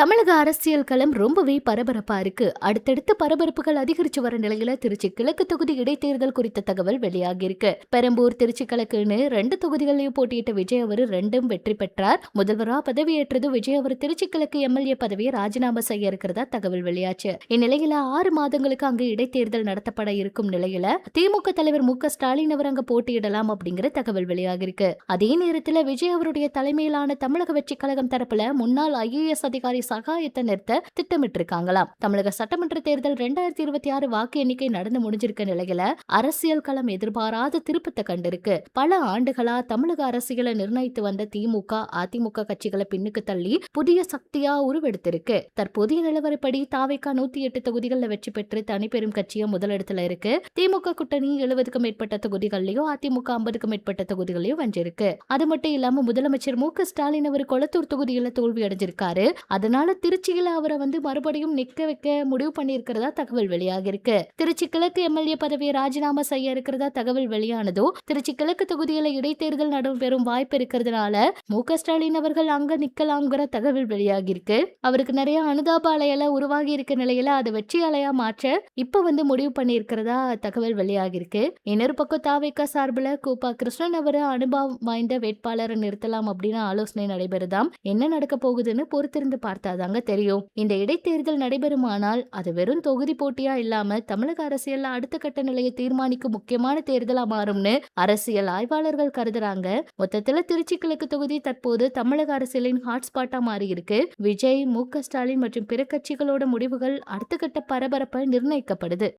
தமிழக அரசியல் களம் ரொம்பவே பரபரப்பா இருக்கு. அடுத்தடுத்து பரபரப்புகள் அதிகரிச்சு வர நிலையில திருச்சி கிழக்கு தொகுதி இடைத்தேர்தல் குறித்த தகவல் வெளியாகி இருக்கு. பெரம்பூர், திருச்சி கிழக்குன்னு 2 தொகுதிகளையும் போட்டியிட்ட விஜய் அவர் 2ம் வெற்றி பெற்றார். முதல்வரா பதவியேற்றது விஜய் அவர் திருச்சி கிழக்கு எம்எல்ஏ பதவியை ராஜினாமா செய்ய இருக்கிறதா தகவல் வெளியாச்சு. இந்நிலையில 6 மாதங்களுக்கு அங்கு இடைத்தேர்தல் நடத்தப்பட இருக்கும் நிலையில திமுக தலைவர் மு.க.ஸ்டாலின் அவர் அங்க போட்டியிடலாம் அப்படிங்கிற தகவல் வெளியாகி இருக்கு. அதே நேரத்தில் விஜய் அவருடைய தலைமையிலான தமிழக வெற்றி கழகம் தரப்புல முன்னாள் IAS அதிகாரி சகாயத்தை நிறுத்த திட்டமிட்டிருக்காங்களாம். தமிழக சட்டமன்ற தேர்தல் 2026 வாக்கு எண்ணிக்கை நடந்து முடிஞ்சிருக்க நிலையில அரசியல் களம் எதிர்பாராத திருப்பத்தை கண்டிருக்கு. பல ஆண்டுகளா தமிழக அரசியலை நிர்ணயித்து வந்த திமுக, அதிமுக கட்சிகளை பின்னுக்கு தள்ளி புதிய சக்தியா உருவெடுத்திருக்கு. தற்போதைய நிலவரப்படி தாவேகா 108 தொகுதிகளில் வெற்றி பெற்று தனிப்பெரும் கட்சியா முதலிடத்துல இருக்கு. திமுக கூட்டணி 70க்கும் மேற்பட்ட தொகுதிகளிலையும், அதிமுக 50க்கும் மேற்பட்ட தொகுதிகளையும் வென்றிருக்கு. அது மட்டும் இல்லாம முதலமைச்சர் மு.க.ஸ்டாலின் அவர் கொளத்தூர் தொகுதியில தோல்வி அடைஞ்சிருக்காரு. அதனால திருச்சியில அவரை மறுபடியும் நிக்க வைக்க முடிவு பண்ணியிருக்கிறதா தகவல் வெளியாகி இருக்கு. திருச்சி கிழக்கு எம்எல்ஏ பதவியை ராஜினாமா செய்ய இருக்கிறதா தகவல் வெளியானதோ திருச்சி கிழக்கு தொகுதியில இடைத்தேர்தல் நடைபெறும் வாய்ப்பு இருக்கிறதுனால மு.க.ஸ்டாலின் அவர்கள் அங்க நிக்கலாம்ங்கிற தகவல் வெளியாகி இருக்கு. அவருக்கு நிறைய அனுதாப அலையில உருவாகி இருக்க நிலையில அதை வெற்றி அலையா மாற்ற இப்ப முடிவு பண்ணியிருக்கிறதா தகவல் வெளியாகி இருக்கு. இன்னொரு பக்கம் தாவேகா சார்பில் கூப்பா கிருஷ்ணன் அவரை அனுபவம் வாய்ந்த வேட்பாளரை நிறுத்தலாம் அப்படின்னு ஆலோசனை நடைபெறுதாம். என்ன நடக்க போகுதுன்னு பொறுத்திருந்து பார்த்தாதாங்க தெரியும். இந்த இடைத்தேர்தல் நடைபெறுமானால் அது வெறும் தொகுதி போட்டியா இல்லாம தமிழக அரசியல்ல அடுத்த கட்ட நிலையை தீர்மானிக்கும் முக்கியமான தேர்தலா மாறும்னு அரசியல் ஆய்வாளர்கள் கருதுறாங்க. மொத்தத்துல திருச்சி கிழக்கு தொகுதி தற்போது தமிழக அரசியலின் ஹாட்ஸ்பாட்டா மாறி இருக்கு. விஜய், மு.க.ஸ்டாலின் மற்றும் பிற கட்சிகளோட முடிவுகள் அடுத்த கட்ட பரபரப்பை நிர்ணயிக்கப்படுது.